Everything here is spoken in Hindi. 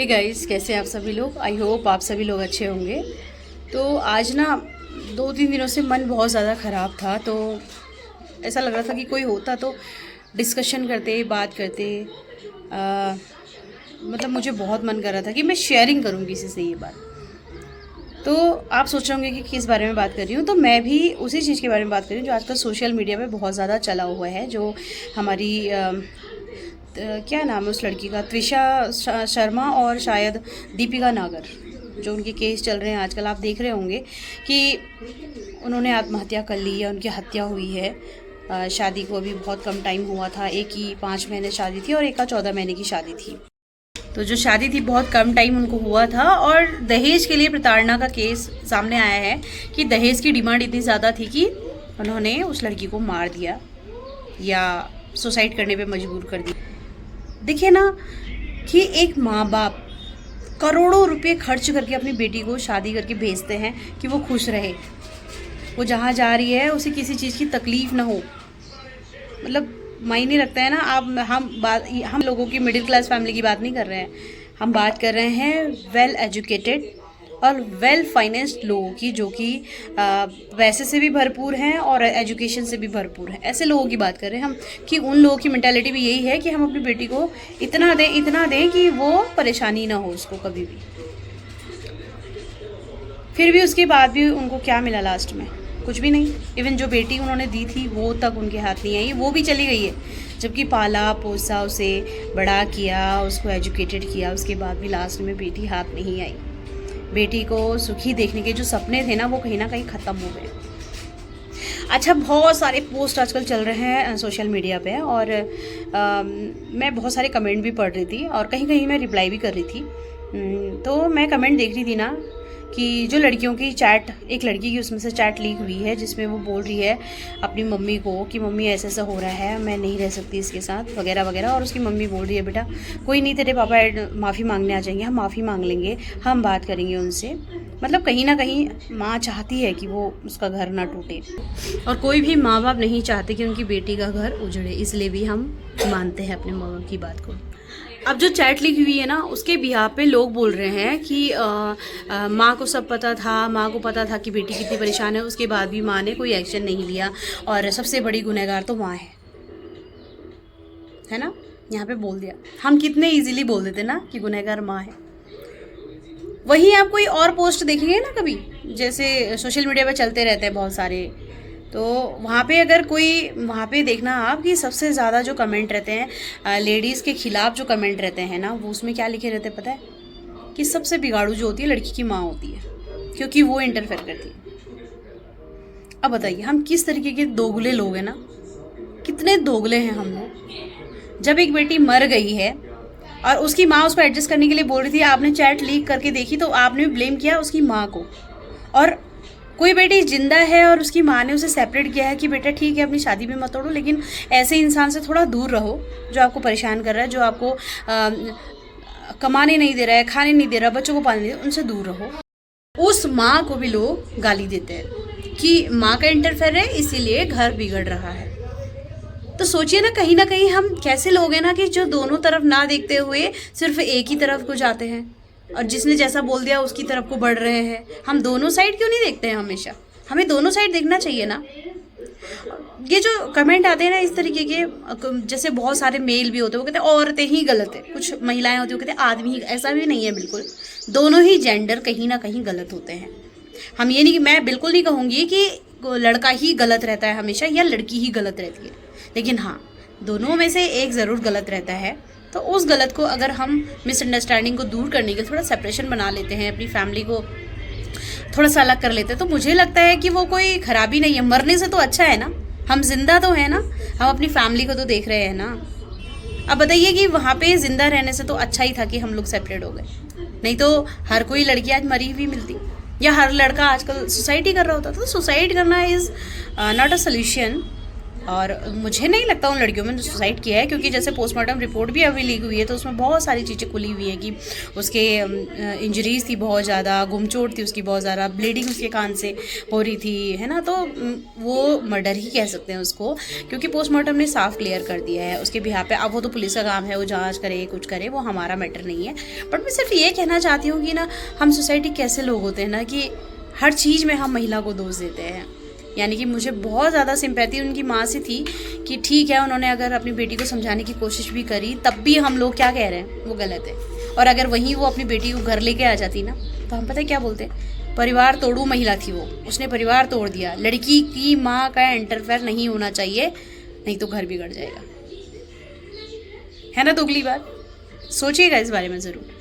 हे गाइस, कैसे हैं आप सभी लोग। आई होप आप सभी लोग अच्छे होंगे। तो आज ना 2-3 दिनों से मन बहुत ज़्यादा ख़राब था, तो ऐसा लग रहा था कि कोई होता तो डिस्कशन करते, बात करते। मतलब मुझे बहुत मन कर रहा था कि मैं शेयरिंग करूं किसी से ये बात। तो आप सोच रहे होंगे कि किस बारे में बात कर रही हूँ, तो मैं भी उसी चीज़ के बारे में बात कर रही हूँ जो आजकल सोशल मीडिया पे बहुत ज़्यादा चला हुआ है। जो हमारी क्या नाम है उस लड़की का, त्विशा शर्मा और शायद दीपिका नागर, जो उनके केस चल रहे हैं आजकल। आप देख रहे होंगे कि उन्होंने आत्महत्या कर ली है, उनकी हत्या हुई है। शादी को अभी बहुत कम टाइम हुआ था, एक की 5 महीने शादी थी और एक का 14 महीने की शादी थी। तो जो शादी थी बहुत कम टाइम उनको हुआ था, और दहेज के लिए प्रताड़ना का केस सामने आया है कि दहेज की डिमांड इतनी ज़्यादा थी कि उन्होंने उस लड़की को मार दिया या सुसाइड करने पे मजबूर कर दिया। देखिए ना कि एक माँ बाप करोड़ों रुपए खर्च करके अपनी बेटी को शादी करके भेजते हैं कि वो खुश रहे, वो जहाँ जा रही है उसे किसी चीज़ की तकलीफ़ ना हो। मतलब मायने रखता है ना। आप हम लोगों की मिडिल क्लास फैमिली की बात नहीं कर रहे हैं, हम बात कर रहे हैं वेल एजुकेटेड और वेल फाइनेंस्ड लोगों की, जो कि पैसे से भी भरपूर हैं और एजुकेशन से भी भरपूर हैं। ऐसे लोगों की बात कर रहे हैं हम, कि उन लोगों की मेंटालिटी भी यही है कि हम अपनी बेटी को इतना दें कि वो परेशानी ना हो उसको कभी भी। फिर भी उसके बाद भी उनको क्या मिला लास्ट में? कुछ भी नहीं। इवन जो बेटी उन्होंने दी थी वो तक उनके हाथ नहीं आई, वो भी चली गई है। जबकि पाला पोसा, उसे बड़ा किया, उसको एजुकेटेड किया, उसके बाद भी लास्ट में बेटी हाथ नहीं आई। बेटी को सुखी देखने के जो सपने थे ना, वो कहीं ना कहीं ख़त्म हो गए। अच्छा, बहुत सारे पोस्ट आजकल चल रहे हैं सोशल मीडिया पे, और मैं बहुत सारे कमेंट भी पढ़ रही थी और कहीं कहीं मैं रिप्लाई भी कर रही थी। तो मैं कमेंट देख रही थी ना कि जो लड़कियों की चैट, एक लड़की की उसमें से चैट लीक हुई है जिसमें वो बोल रही है अपनी मम्मी को कि मम्मी ऐसा ऐसा हो रहा है, मैं नहीं रह सकती इसके साथ वगैरह वगैरह। और उसकी मम्मी बोल रही है बेटा कोई नहीं, तेरे पापा माफ़ी मांगने आ जाएंगे, हम माफ़ी मांग लेंगे, हम बात करेंगे उनसे। मतलब कहीं ना कहीं माँ चाहती है कि वो उसका घर ना टूटे, और कोई भी माँ बाप नहीं चाहते कि उनकी बेटी का घर उजड़े, इसलिए भी हम मानते हैं अपने माँ बाप की बात को। अब जो चैट लिखी हुई है ना, उसके बिहार पे लोग बोल रहे हैं कि माँ को सब पता था, माँ को पता था कि बेटी कितनी परेशान है, उसके बाद भी माँ ने कोई एक्शन नहीं लिया, और सबसे बड़ी गुनहगार तो माँ है ना। यहाँ पे बोल दिया। हम कितने इजीली बोल देते ना कि गुनहगार माँ है। वहीं आप कोई और पोस्ट देखेंगे ना कभी, जैसे सोशल मीडिया पे चलते रहते हैं बहुत सारे, तो वहाँ पे अगर कोई, वहाँ पे देखना आप कि सबसे ज़्यादा जो कमेंट रहते हैं लेडीज़ के ख़िलाफ़ जो कमेंट रहते हैं ना, वो उसमें क्या लिखे रहते हैं पता है? कि सबसे बिगाड़ू जो होती है लड़की की माँ होती है, क्योंकि वो इंटरफेयर करती है। अब बताइए हम किस तरीके के दोगले लोग हैं ना, कितने दोगले हैं हम लोग। जब एक बेटी मर गई है और उसकी माँ उसको एडजस्ट करने के लिए बोल रही थी, आपने चैट लीक करके देखी तो आपने भी ब्लेम किया उसकी माँ को। और कोई बेटी जिंदा है और उसकी माँ ने उसे सेपरेट किया है कि बेटा ठीक है अपनी शादी भी मत तोड़ो, लेकिन ऐसे इंसान से थोड़ा दूर रहो जो आपको परेशान कर रहा है, जो आपको कमाने नहीं दे रहा है, खाने नहीं दे रहा, बच्चों को पालने नहीं दे रहा, उनसे दूर रहो। उस माँ को भी लोग गाली देते हैं कि माँ का इंटरफेयर है इसीलिए घर बिगड़ रहा है। तो सोचिए ना कहीं हम कैसे लोग हैं ना, कि जो दोनों तरफ ना देखते हुए सिर्फ एक ही तरफ को जाते हैं, और जिसने जैसा बोल दिया उसकी तरफ को बढ़ रहे हैं। हम दोनों साइड क्यों नहीं देखते हैं? हमेशा हमें दोनों साइड देखना चाहिए ना। ये जो कमेंट आते हैं ना इस तरीके के, जैसे बहुत सारे मेल भी होते हैं वो कहते हैं औरतें ही गलत है, कुछ महिलाएं होती है वो कहते हैं आदमी ही। ऐसा भी नहीं है, बिल्कुल दोनों ही जेंडर कहीं ना कहीं गलत होते हैं। हम ये नहीं, मैं बिल्कुल नहीं कहूँगी कि लड़का ही गलत रहता है हमेशा या लड़की ही गलत रहती है, लेकिन हाँ दोनों में से एक ज़रूर गलत रहता है। तो उस गलत को अगर हम मिसअंडरस्टैंडिंग को दूर करने के लिए थोड़ा सेपरेशन बना लेते हैं, अपनी फैमिली को थोड़ा सा अलग कर लेते हैं, तो मुझे लगता है कि वो कोई खराबी नहीं है। मरने से तो अच्छा है ना, हम जिंदा तो है ना, हम अपनी फैमिली को तो देख रहे हैं ना। अब बताइए कि वहाँ पे जिंदा रहने से तो अच्छा ही था कि हम लोग सेपरेट हो गए, नहीं तो हर कोई लड़की आज मरी हुई मिलती, या हर लड़का आजकल सुसाइड ही कर रहा होता। तो सुसाइड करना इज़ नॉट अ सोल्यूशन। और मुझे नहीं लगता उन लड़कियों में सुसाइड किया है, क्योंकि जैसे पोस्टमार्टम रिपोर्ट भी अभी लीक हुई है तो उसमें बहुत सारी चीज़ें खुली हुई हैं कि उसके इंजरीज थी बहुत ज़्यादा, गुमचोट थी उसकी बहुत ज़्यादा, ब्लीडिंग उसके कान से हो रही थी, है ना। तो वो मर्डर ही कह सकते हैं उसको, क्योंकि पोस्टमार्टम ने साफ क्लियर कर दिया है उसके बिहाफ पे। अब वो तो पुलिस का काम है, वो जाँच करे कुछ करे, वो हमारा मैटर नहीं है। बट मैं सिर्फ ये कहना चाहती हूँ कि ना, हम सोसाइटी कैसे लोग होते हैं ना कि हर चीज़ में हम महिला को दोष देते हैं। यानी कि मुझे बहुत ज़्यादा सिंपैथी उनकी माँ से थी कि ठीक है, उन्होंने अगर अपनी बेटी को समझाने की कोशिश भी करी, तब भी हम लोग क्या कह रहे हैं, वो गलत है। और अगर वहीं वो अपनी बेटी को घर लेके आ जाती ना, तो हम पता है क्या बोलते हैं, परिवार तोड़ू महिला थी वो, उसने परिवार तोड़ दिया। लड़की की माँ का इंटरफेयर नहीं होना चाहिए, नहीं तो घर बिगड़ जाएगा, है ना। तो अगली बार सोचिएगा इस बारे में ज़रूर।